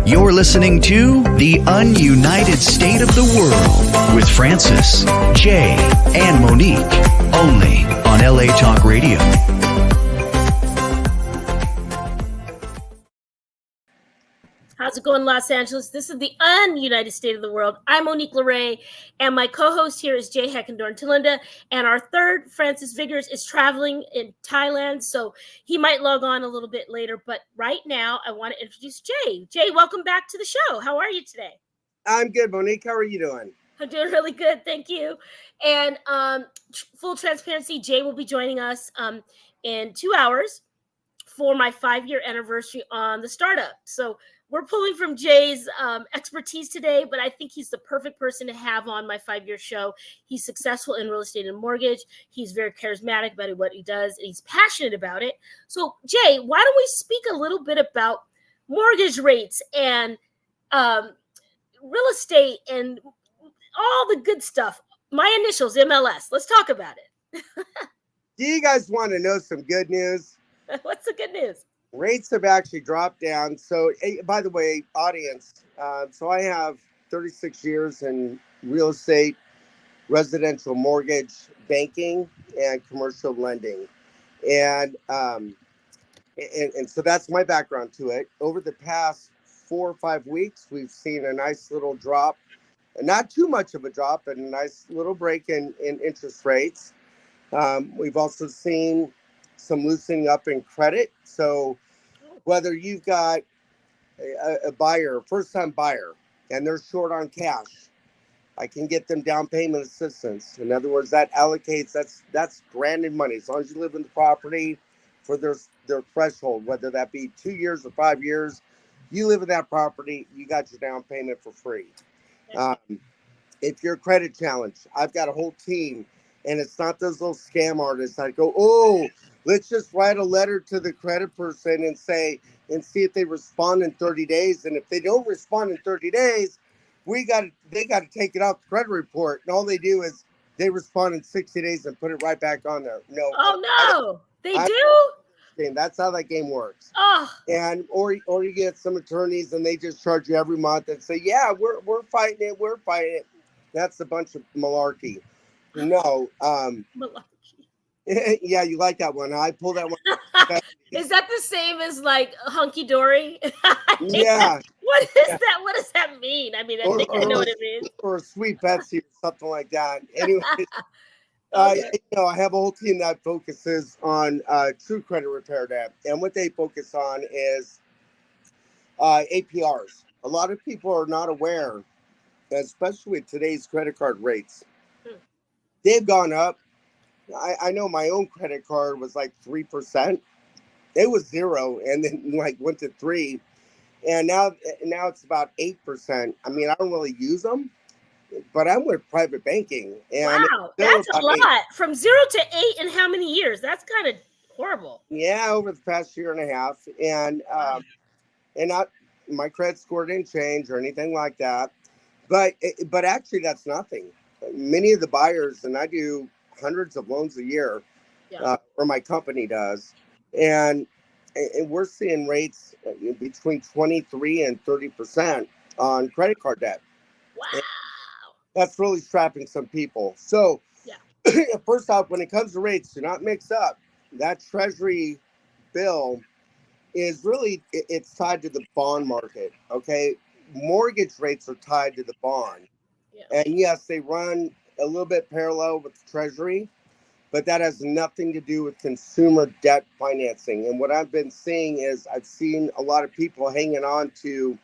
You're listening to The Ununited State of the World with Francis, Jay, and Monique, only on LA Talk Radio. How's it going, Los Angeles? This is the Ununited State of the World. I'm Monique Lore, and my co-host here is Jay Heckendoen-Telenda, and our third, Francis Vigours, is traveling in Thailand, so he might log on a little bit later, but right now, I want to introduce Jay. Jay, welcome back to the show. How are you today? I'm good, Monique. How are you doing? I'm doing really good, thank you. And full transparency, Jay will be joining us in 2 hours for my 5-year anniversary on the startup. So we're pulling from Jay's expertise today, but I think he's the perfect person to have on my 5-year show. He's successful in real estate and mortgage. He's very charismatic about what he does, and he's passionate about it. So, Jay, why don't we speak a little bit about mortgage rates and real estate and all the good stuff? My initials, MLS. Let's talk about it. Do you guys want to know some good news? What's the good news? Rates have actually dropped down. So, by the way, audience, so I have 36 years in real estate, residential mortgage, banking, and commercial lending. And so that's my background to it. Over the past 4 or 5 weeks, we've seen a nice little drop, not too much of a drop, but a nice little break in interest rates. We've also seen some loosening up in credit. So whether you've got a buyer, first-time buyer, and they're short on cash, I can get them down payment assistance. In other words, that allocates, that's granted money. As long as you live in the property for their threshold, whether that be 2 years or 5 years, you live in that property, you got your down payment for free. If you're credit challenged, I've got a whole team, and it's not those little scam artists that go, oh, let's just write a letter to the credit person and see if they respond in 30 days. And if they don't respond in 30 days, they got to take it off the credit report. And all they do is they respond in 60 days and put it right back on there. No. Oh, no. They do? That's how that game works. Oh. And or you get some attorneys and they just charge you every month and say, yeah, we're fighting it. That's a bunch of malarkey. No. Malarkey. Yeah, you like that one. I pulled that one. Is that the same as like hunky dory? Yeah. What is that? What does that mean? I mean, I think I know what it means. Or a sweet Betsy or something like that. Anyway, Okay. I have a whole team that focuses on true credit repair debt. And what they focus on is APRs. A lot of people are not aware, especially with today's credit card rates. They've gone up. I know my own credit card was like 3%. It was 0 and then like went to 3. And now it's about 8%. I mean, I don't really use them, but I'm with private banking. And wow, that's a lot. 8. From 0 to 8 in how many years? That's kind of horrible. Yeah, over the past year and a half. And not my credit score didn't change or anything like that. But actually, that's nothing. Many of the buyers, and I do hundreds of loans a year, or my company does, and we're seeing rates between 23 and 30% on credit card debt. Wow, and that's really strapping some people. So, first off, when it comes to rates, do not mix up. That Treasury bill is really it's tied to the bond market. Okay, mortgage rates are tied to the bond, and yes, they run a little bit parallel with the Treasury, but that has nothing to do with consumer debt financing. And what I've been seeing is I've seen a lot of people hanging on to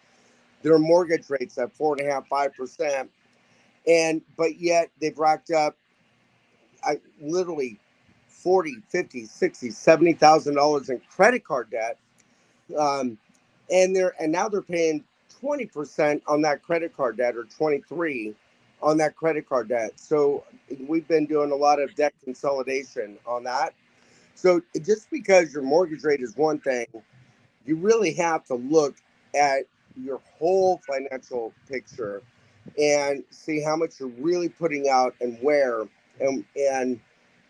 their mortgage rates at 4.5%, 5%, but yet they've racked up literally $40,000, $50,000, $60,000, $70,000 in credit card debt, and now they're paying 20% on that credit card debt, or 23% on that credit card debt. So we've been doing a lot of debt consolidation on that. So just because your mortgage rate is one thing, you really have to look at your whole financial picture and see how much you're really putting out and where and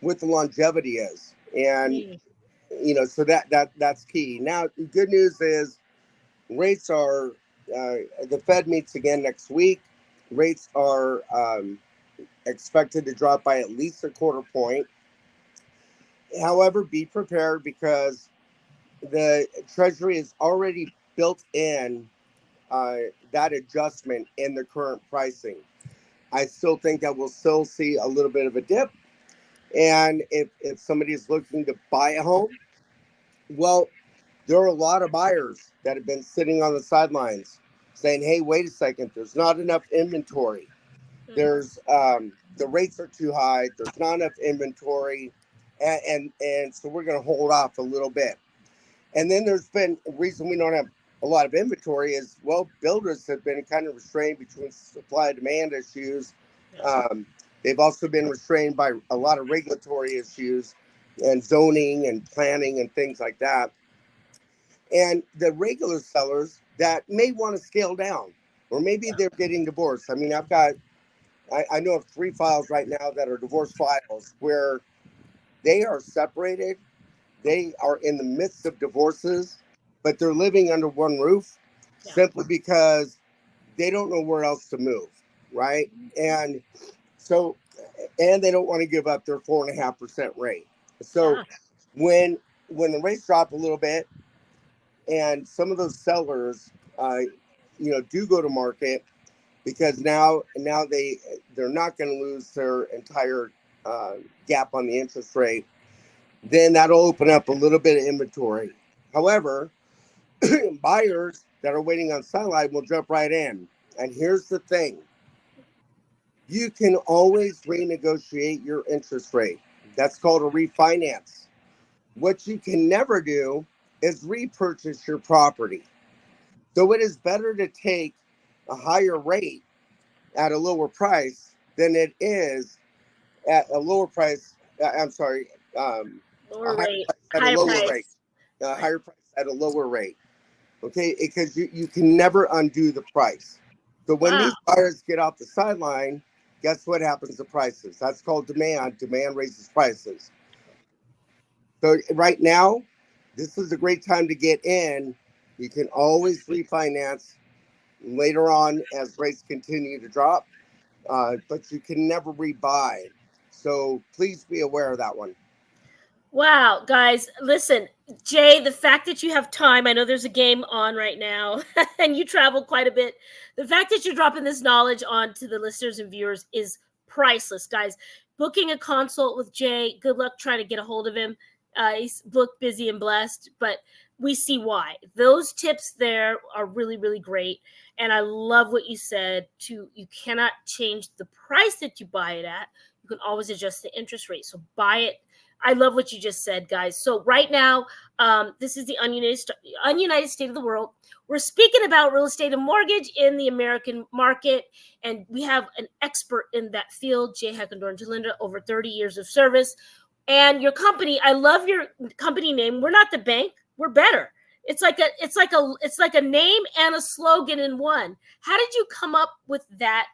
what the longevity is. And so that's key. Now, the good news is rates are the Fed meets again next week. Rates are expected to drop by at least a quarter point. However, be prepared because the Treasury is already built in that adjustment in the current pricing. I still think that we'll still see a little bit of a dip. And if somebody is looking to buy a home, well, there are a lot of buyers that have been sitting on the sidelines saying, hey, wait a second, there's not enough inventory. There's the rates are too high. There's not enough inventory. And so we're going to hold off a little bit. And then there's been a reason we don't have a lot of inventory is, well, builders have been kind of restrained between supply and demand issues. They've also been restrained by a lot of regulatory issues and zoning and planning and things like that. And the regular sellers that may want to scale down, or maybe they're getting divorced. I mean, I know of 3 files right now that are divorce files where they are separated. They are in the midst of divorces, but they're living under one roof simply because they don't know where else to move, right? And so, and they don't want to give up their 4.5% rate. So when the rates drop a little bit, and some of those sellers, do go to market because now they're not going to lose their entire gap on the interest rate, then that'll open up a little bit of inventory. However, buyers that are waiting on sideline will jump right in. And here's the thing. You can always renegotiate your interest rate. That's called a refinance. What you can never do is repurchase your property. So it is better to take a higher rate at a lower price than it is at a lower price. I'm sorry, Lower rate, at a lower rate, higher price at a lower rate. Okay, because you can never undo the price. So when these buyers get off the sideline, guess what happens to prices? That's called demand. Demand raises prices. So right now, this is a great time to get in. You can always refinance later on as rates continue to drop, but you can never rebuy. So please be aware of that one. Wow, guys, listen, Jay, the fact that you have time, I know there's a game on right now and you travel quite a bit. The fact that you're dropping this knowledge on to the listeners and viewers is priceless, guys. Booking a consult with Jay, good luck trying to get a hold of him. He's booked, busy, and blessed, but we see why. Those tips there are really, really great. And I love what you said, you cannot change the price that you buy it at. You can always adjust the interest rate. So buy it. I love what you just said, guys. So right now, this is the ununited state of the world. We're speaking about real estate and mortgage in the American market, and we have an expert in that field, Jay Heckendoen-Telenda, over 30 years of service. And your company, I love your company name. We're not the bank. We're better. It's like a name and a slogan in one. How did you come up with that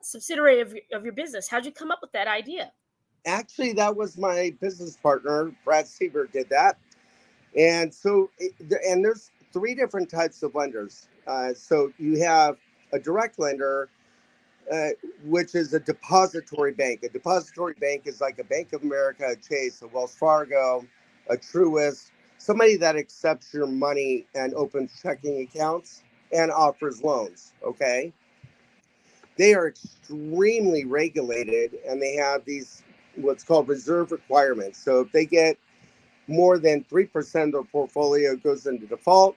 subsidiary of your business? How did you come up with that idea? Actually, that was my business partner, Brad Seaver, did that. And so, and there's 3 different types of lenders. So you have a direct lender, which is a depository bank. A depository bank is like a Bank of America, a Chase, a Wells Fargo, a Truist, somebody that accepts your money and opens checking accounts and offers loans, okay? They are extremely regulated, and they have these what's called reserve requirements. So if they get more than 3% of their portfolio goes into default,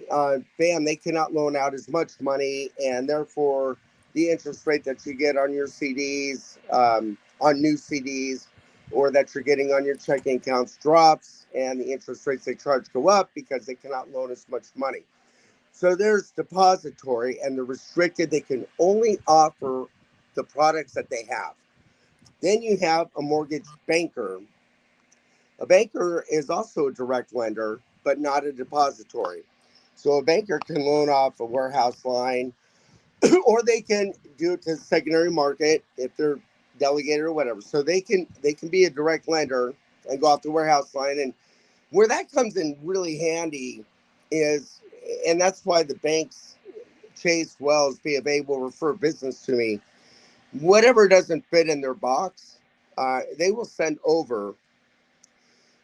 bam, they cannot loan out as much money, and therefore the interest rate that you get on your CDs, on new CDs, or that you're getting on your checking accounts drops, and the interest rates they charge go up because they cannot loan as much money. So there's depository, and they're restricted. They can only offer the products that they have. Then you have a mortgage banker. A banker is also a direct lender, but not a depository. So a banker can loan off a warehouse line, or they can do it to the secondary market if they're delegated or whatever. So they can be a direct lender and go off the warehouse line. And where that comes in really handy is and that's why the banks, Chase, Wells, B of A, will refer business to me. Whatever doesn't fit in their box, they will send over.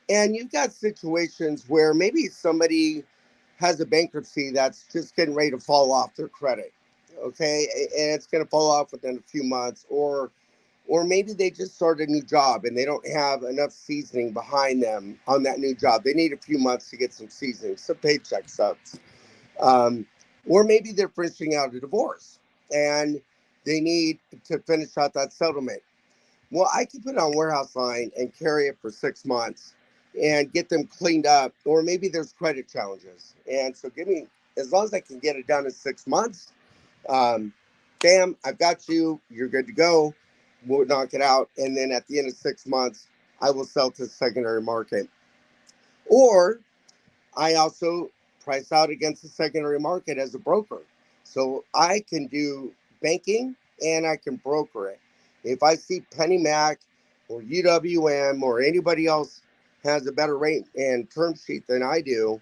And you've got situations where maybe somebody has a bankruptcy that's just getting ready to fall off their credit, okay? And it's going to fall off within a few months, or maybe they just started a new job and they don't have enough seasoning behind them on that new job. They need a few months to get some seasoning, some paycheck subs. Or maybe they're finishing out a divorce and they need to finish out that settlement. Well, I can put it on warehouse line and carry it for 6 months and get them cleaned up. Or maybe there's credit challenges. And so as long as I can get it done in 6 months, bam, I've got you. You're good to go. We'll knock it out. And then at the end of 6 months, I will sell to the secondary market. Or I also price out against the secondary market as a broker. So I can do banking and I can broker it. If I see PennyMac or UWM or anybody else has a better rate and term sheet than I do,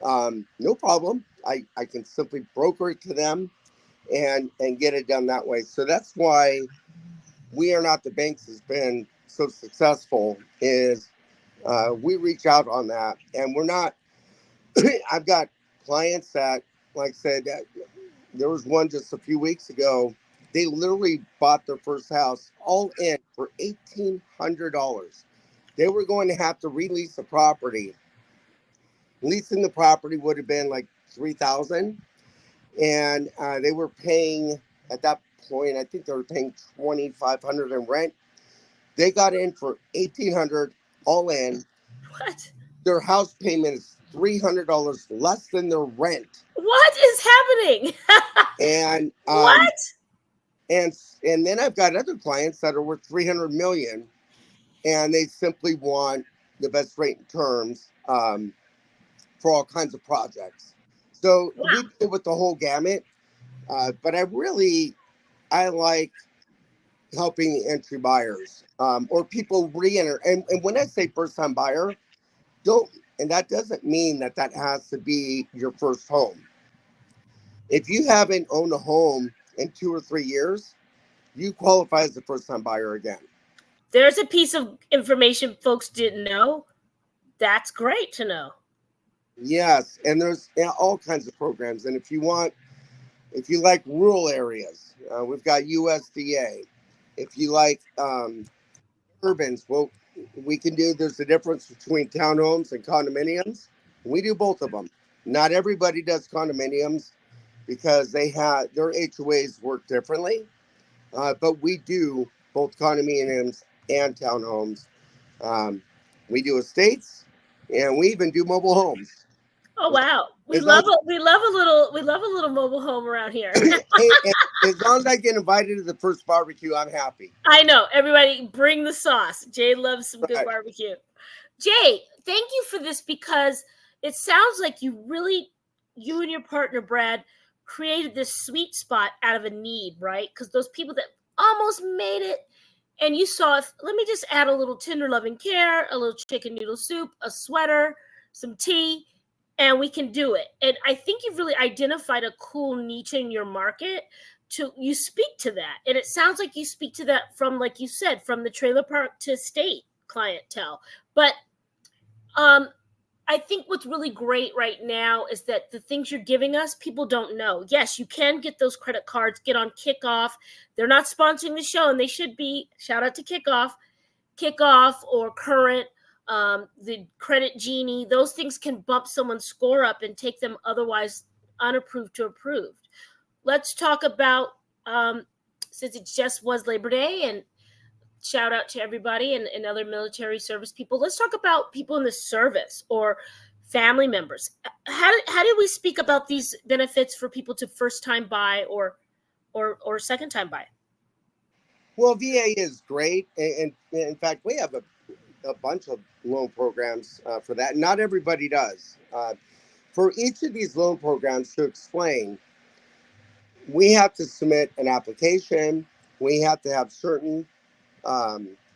no problem. I can simply broker it to them and get it done that way. So that's why We Are Not the Banks has been so successful, is we reach out on that, and we're not. I've got clients that, like I said, there was one just a few weeks ago. They literally bought their first house all in for $1,800. They were going to have to release the property. Leasing the property would have been like $3,000, and they were paying at that point. I think they were paying $2,500 in rent. They got in for $1,800 all in. What? Their house payment is $300 less than their rent. What is happening? And what? And then I've got other clients that are worth $300 million, and they simply want the best rate and terms for all kinds of projects. So we deal with the whole gamut, but I like helping the entry buyers or people re-enter. And when I say first-time buyer, and that doesn't mean that has to be your first home. If you haven't owned a home in 2 or 3 years, you qualify as a first-time buyer again. There's a piece of information folks didn't know. That's great to know. Yes, and there's all kinds of programs. And if you like rural areas, we've got USDA. If you like urbans, well, there's a difference between townhomes and condominiums. We do both of them. Not everybody does condominiums because their HOAs work differently. But we do both condominiums and townhomes. We do estates, and we even do mobile homes. Oh wow, we love a little mobile home around here. As long as I get invited to the first barbecue, I'm happy. I know. Everybody, bring the sauce. Jay loves some good barbecue. Jay, thank you for this, because it sounds like you and your partner Brad created this sweet spot out of a need, right? Because those people that almost made it, and you saw, let me just add a little tender loving care, a little chicken noodle soup, a sweater, some tea, and we can do it. And I think you've really identified a cool niche in your market. You speak to that. And it sounds like you speak to that from, like you said, from the trailer park to estate clientele. But I think what's really great right now is that the things you're giving us, people don't know. Yes, you can get those credit cards, get on Kickoff. They're not sponsoring the show, and they should be. Shout out to Kickoff or Current, the Credit Genie. Those things can bump someone's score up and take them otherwise unapproved to approved. Let's talk about, since it just was Labor Day, and shout out to everybody and other military service people. Let's talk about people in the service or family members. How do we speak about these benefits for people to first time buy or second time buy? Well, VA is great. And in fact, we have a bunch of loan programs for that. Not everybody does. For each of these loan programs, to explain, we have to submit an application. We have to have certain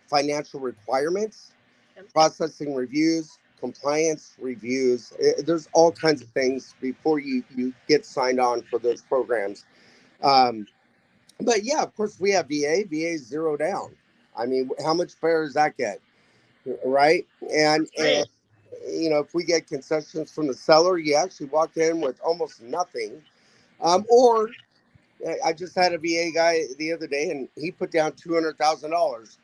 financial requirements, processing reviews, compliance reviews. There's all kinds of things before you get signed on for those programs. But yeah, of course we have VA. VA is zero down. I mean, how much better does that get? Right? And if we get concessions from the seller, you actually walk in with almost nothing. Or I just had a VA guy the other day, and he put down $200,000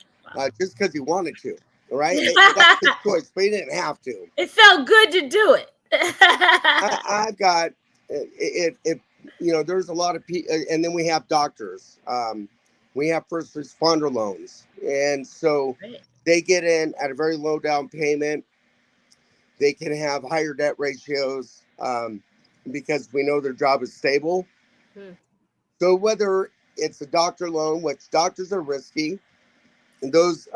just because he wanted to. Right? That's his choice, but he didn't have to. It felt good to do it. I've got it. There's a lot of people, and then we have doctors. We have first responder loans, and so they get in at a very low down payment. They can have higher debt ratios because we know their job is stable. So whether it's a doctor loan, which doctors are risky, and those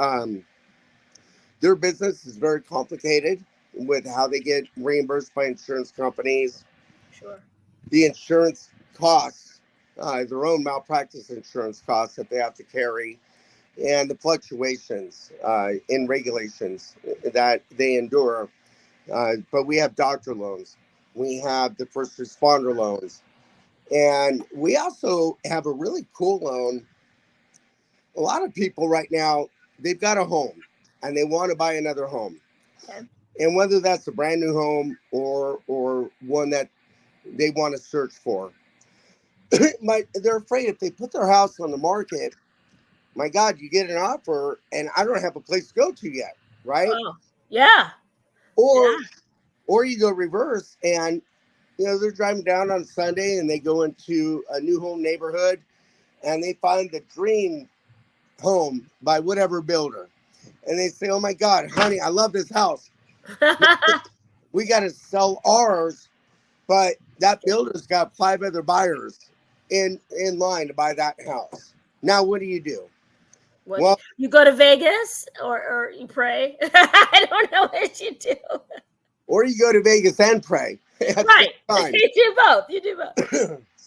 their business is very complicated with how they get reimbursed by insurance companies. Sure. The insurance costs, their own malpractice insurance costs that they have to carry, and the fluctuations in regulations that they endure. But we have doctor loans. We have the first responder loans. And we also have a really cool loan. A lot of people right now, they've got a home and they want to buy another home. Okay. And whether that's a brand new home or one that they want to search for, they're afraid if they put their house on the market, my God, you get an offer and I don't have a place to go to yet, right? Oh, yeah. Or you go reverse and they're driving down on Sunday and they go into a new home neighborhood and they find the dream home by whatever builder. And they say, oh my God, honey, I love this house. We got to sell ours, but that builder's got 5 other buyers in line to buy that house. Now, what do you do? Well, you go to Vegas or you pray. I don't know what you do. Or you go to Vegas and pray. Right. You do both.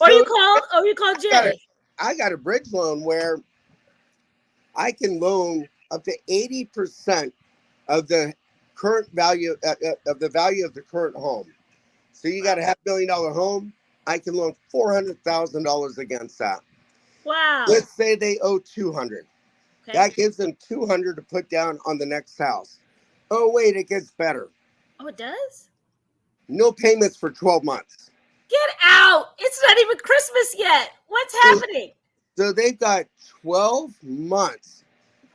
Or you call Jay. I got a bridge loan where I can loan up to 80% of the current value of the current home. So you got a $500,000 home. I can loan $400,000 against that. Wow. Let's say they owe $200,000. Okay. That gives them $200,000 to put down on the next house. Oh wait, it gets better. Oh, it does? No payments for 12 months. Get out. It's not even Christmas yet. What's happening? So they've got 12 months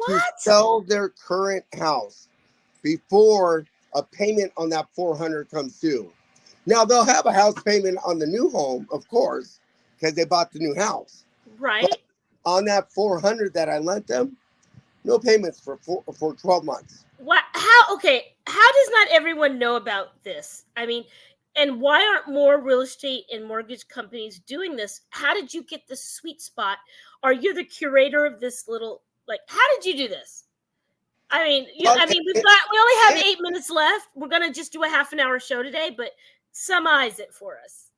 to sell their current house before a payment on that $400,000 comes due. Now, they'll have a house payment on the new home, of course, because they bought the new house. Right. But on that $400,000 that I lent them, no payments for 12 months. What? How? Okay. How does not everyone know about this? I mean, and why aren't more real estate and mortgage companies doing this? How did you get this sweet spot? Are you the curator of this little, how did you do this? I mean, we only have 8 minutes left. We're going to just do a half-an-hour show today, but summarize it for us.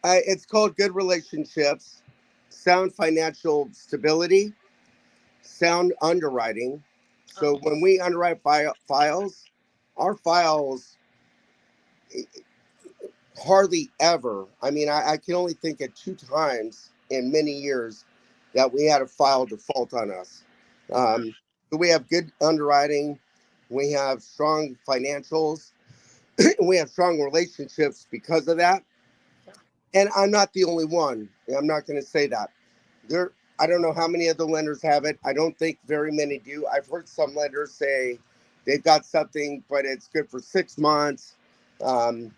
It's called good relationships, sound financial stability, sound underwriting. So when we underwrite files, our files hardly ever, I can only think of 2 times in many years that we had a file default on us. So we have good underwriting, we have strong financials, we have strong relationships because of that. And I'm not the only one. I'm not going to say that. I don't know how many other lenders have it. I don't think very many do. I've heard some lenders say they've got something, but it's good for 6 months. And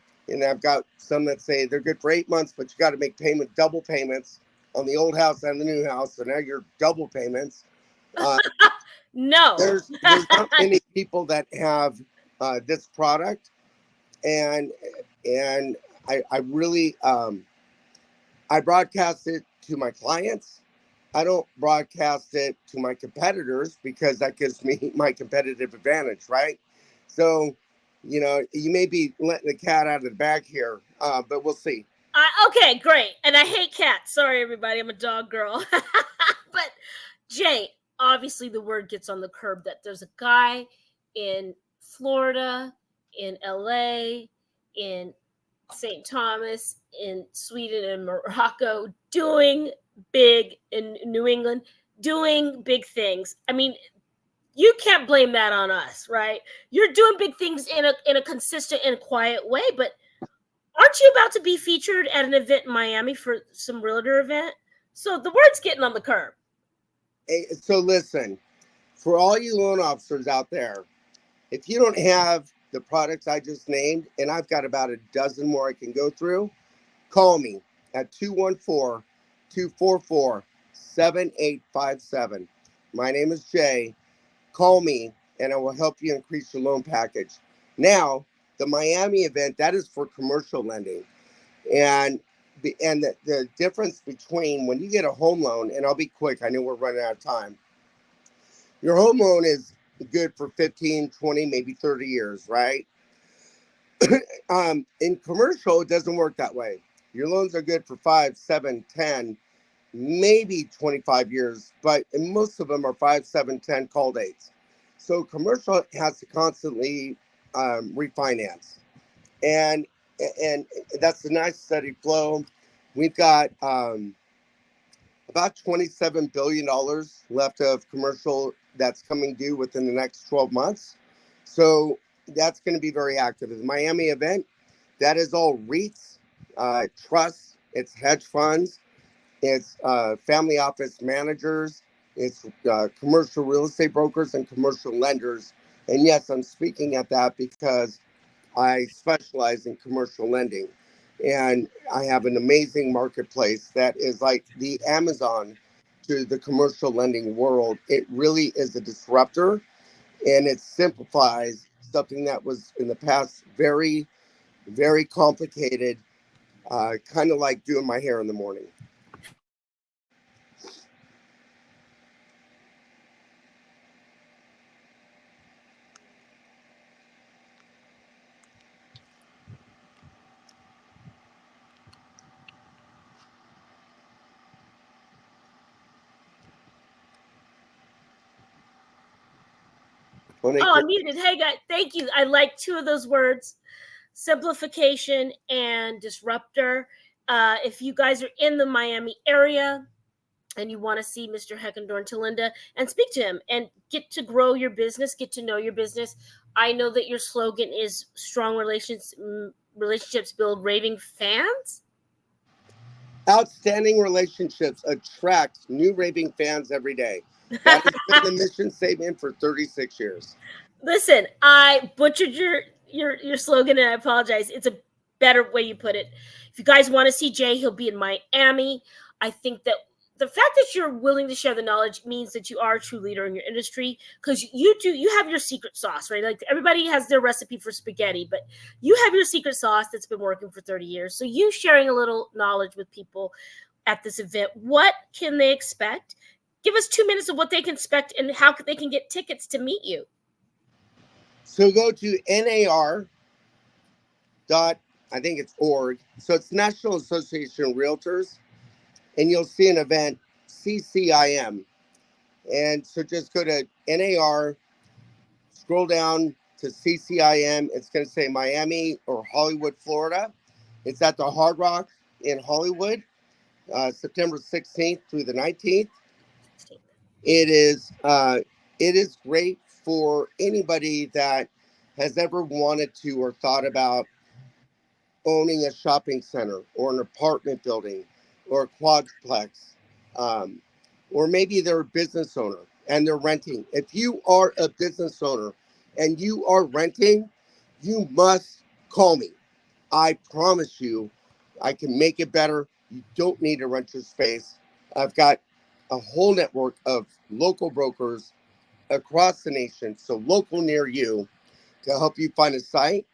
I've got some that say they're good for 8 months, but you got to make double payments on the old house and the new house. So now you're double payments. No. There's not many people that have this product. And I really, I broadcast it to my clients. I don't broadcast it to my competitors because that gives me my competitive advantage, right? So, you may be letting the cat out of the bag here, but we'll see. Okay, great. And I hate cats. Sorry, everybody. I'm a dog girl. But Jay, obviously the word gets on the curb that there's a guy in Florida, in LA, in St. Thomas, in Sweden and Morocco, doing big, in New England, doing big things. I mean, you can't blame that on us, right? You're doing big things in a consistent and quiet way, but aren't you about to be featured at an event in Miami for some realtor event? So the word's getting on the curb. Hey, so listen, for all you loan officers out there, if you don't have the products I just named, and I've got about a dozen more I can go through, call me at 214-244-7857. My name is Jay. Call me and I will help you increase your loan package. Now, the Miami event, that is for commercial lending. And the difference between when you get a home loan, and I'll be quick, I know we're running out of time. Your home loan is good for 15, 20, maybe 30 years, right? In commercial, it doesn't work that way. Your loans are good for 5, 7, 10, maybe 25 years, but most of them are 5, 7, 10 call dates. So commercial has to constantly refinance. And that's a nice steady flow. We've got about $27 billion left of commercial that's coming due within the next 12 months. So that's going to be very active. The Miami event, that is all REITs, trusts, it's hedge funds, it's family office managers, it's commercial real estate brokers and commercial lenders. And yes, I'm speaking at that because I specialize in commercial lending. And I have an amazing marketplace that is like the Amazon to the commercial lending world. It really is a disruptor, and it simplifies something that was in the past very, very complicated, kind of like doing my hair in the morning. I'm muted. Hey, guys, thank you. I like two of those words, simplification and disruptor. If you guys are in the Miami area and you want to see Mr. Heckendoen-Telenda and speak to him and get to grow your business, get to know your business. I know that your slogan is strong relationships build raving fans. Outstanding relationships attract new raving fans every day. That has been the mission statement for 36 years. Listen, I butchered your slogan, and I apologize. It's a better way you put it. If you guys want to see Jay, he'll be in Miami. I think that the fact that you're willing to share the knowledge means that you are a true leader in your industry, because you have your secret sauce, right? Like everybody has their recipe for spaghetti, but you have your secret sauce that's been working for 30 years. So you sharing a little knowledge with people at this event, what can they expect? Give us 2 minutes of what they can expect and how they can get tickets to meet you. So go to NAR. I think it's org. So it's National Association of Realtors. And you'll see an event, CCIM. And so just go to NAR, scroll down to CCIM. It's going to say Miami or Hollywood, Florida. It's at the Hard Rock in Hollywood, September 16th through the 19th. It is great for anybody that has ever wanted to or thought about owning a shopping center or an apartment building or a quadplex, or maybe they're a business owner and they're renting. If you are a business owner and you are renting, you must call me. I promise you, I can make it better. You don't need to rent your space. I've got a whole network of local brokers across the nation, so local near you, to help you find a site.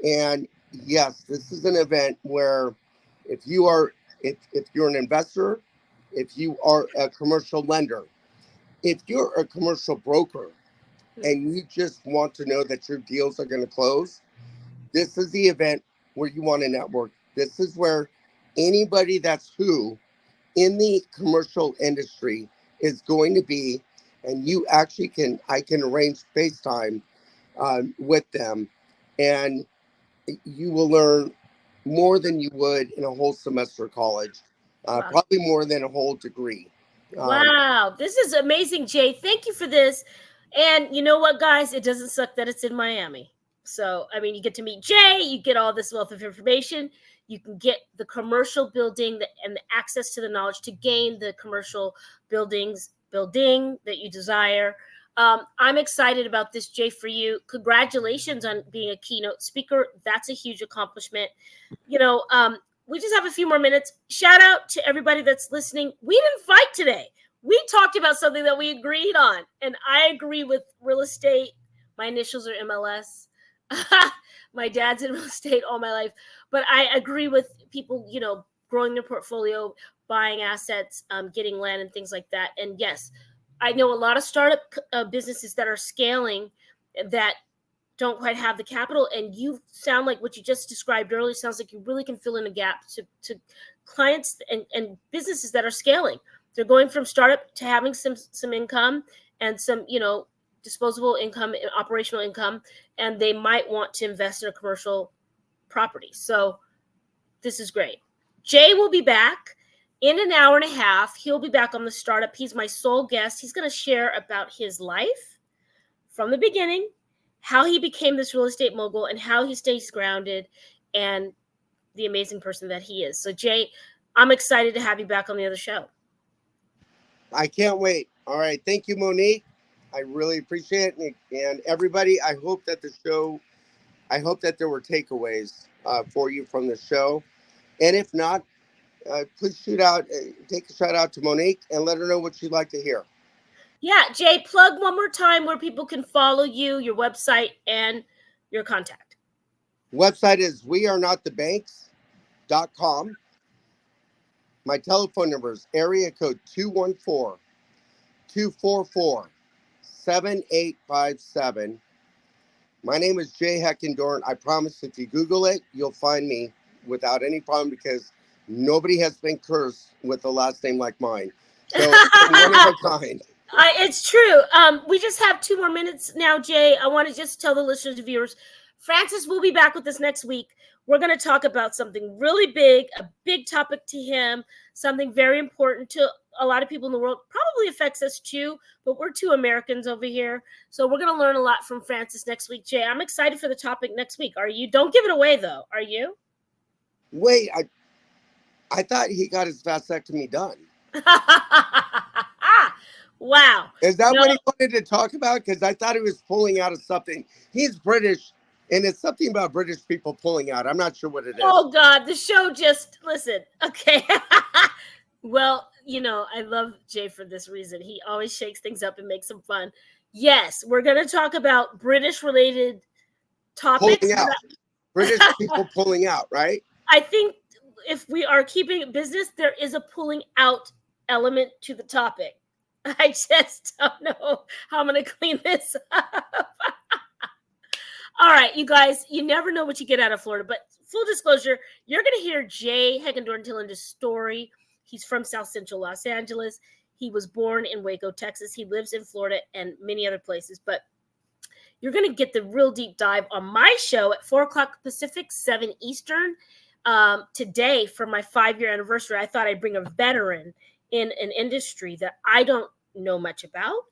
And yes, this is an event where if you're an investor, if you are a commercial lender, if you're a commercial broker, and you just want to know that your deals are going to close, this is the event where you want to network. This is where anybody that's who in the commercial industry is going to be, and you actually I can arrange FaceTime with them, and you will learn more than you would in a whole semester of college, Wow. probably more than a whole degree. Wow, this is amazing, Jay. Thank you for this. And you know what, guys? It doesn't suck that it's in Miami. So, I mean, you get to meet Jay, you get all this wealth of information, you can get the commercial building and the access to the knowledge to gain the commercial building that you desire. I'm excited about this, Jay, for you. Congratulations on being a keynote speaker. That's a huge accomplishment. We just have a few more minutes. Shout out to everybody that's listening. We didn't fight today. We talked about something that we agreed on, and I agree with real estate. My initials are MLS. My dad's in real estate all my life, but I agree with people, growing their portfolio, buying assets, getting land and things like that. And yes, I know a lot of startup businesses that are scaling that don't quite have the capital. And you sound like what you just described earlier sounds like you really can fill in a gap to clients and businesses that are scaling. They're going from startup to having some income and some, disposable income, operational income, and they might want to invest in a commercial property. So this is great. Jay will be back in an hour and a half. He'll be back on the startup. He's my sole guest. He's going to share about his life from the beginning, how he became this real estate mogul, and how he stays grounded, and the amazing person that he is. So Jay, I'm excited to have you back on the other show. I can't wait. All right. Thank you, Monique. I really appreciate it. And everybody, I hope that there were takeaways for you from the show. And if not, please take a shout out to Monique and let her know what she'd like to hear. Yeah, Jay, plug one more time where people can follow you, your website, and your contact. Website is wearenotthebanks.com. My telephone number is area code 214-244-7857. My name is Jay Heckendoen. I promise if you Google it, you'll find me without any problem because nobody has been cursed with a last name like mine. So it's one of a kind. It's true. We just have 2 more minutes now, Jay. I want to just tell the listeners and viewers, Francis will be back with us next week. We're going to talk about something really big, a big topic to him, something very important to a lot of people in the world. Probably affects us too, but we're 2 Americans over here. So we're going to learn a lot from Francis next week. Jay, I'm excited for the topic next week. Are you? Don't give it away, though. Are you? Wait, I thought he got his vasectomy done. Wow. Is that what he wanted to talk about? Because I thought he was pulling out of something. He's British, and it's something about British people pulling out. I'm not sure what it is. Oh, God. The show listen. Okay. Well, I love Jay for this reason. He always shakes things up and makes them fun. Yes, we're going to talk about British-related topics. Pulling out. British people pulling out, right? I think if we are keeping it business, there is a pulling out element to the topic. I just don't know how I'm going to clean this up. All right, you guys, you never know what you get out of Florida, but full disclosure, you're going to hear Jay Heckendoen-Telenda's story. He's from South Central Los Angeles. He was born in Waco, Texas. He lives in Florida and many other places, but you're going to get the real deep dive on my show at 4 o'clock Pacific, 7 Eastern. Today, for my 5-year anniversary, I thought I'd bring a veteran in an industry that I don't know much about,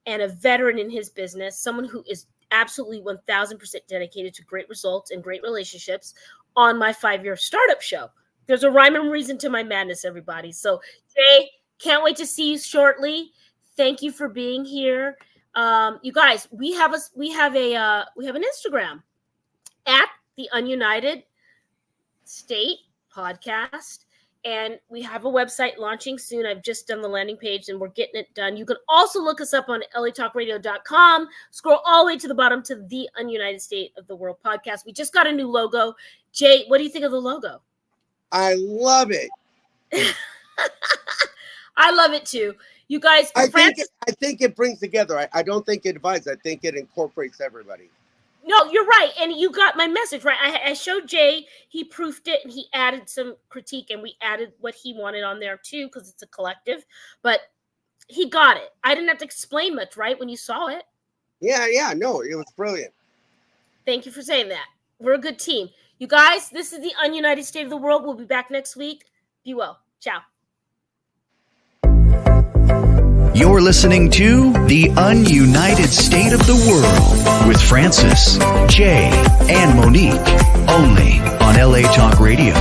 and a veteran in his business, someone who is absolutely 1,000% dedicated to great results and great relationships on my 5-year startup show. There's a rhyme and reason to my madness, everybody. So, Jay, can't wait to see you shortly. Thank you for being here. You guys, we have an Instagram at the Ununited State Podcast. And we have a website launching soon. I've just done the landing page and we're getting it done. You can also look us up on latalkradio.com. Scroll all the way to the bottom to the Ununited State of the World podcast. We just got a new logo. Jay, what do you think of the logo? I love it. I love it too. You guys, I think it brings together. I don't think it divides. I think it incorporates everybody. No, you're right. And you got my message, right? I showed Jay, he proofed it, and he added some critique, and we added what he wanted on there too, because it's a collective. But he got it. I didn't have to explain much, right, when you saw it? Yeah. No, it was brilliant. Thank you for saying that. We're a good team. You guys, this is the Ununited State of the World. We'll be back next week. Be well. Ciao. You're listening to The Ununited State of the World with Francis, Jay, and Monique, only on LA Talk Radio.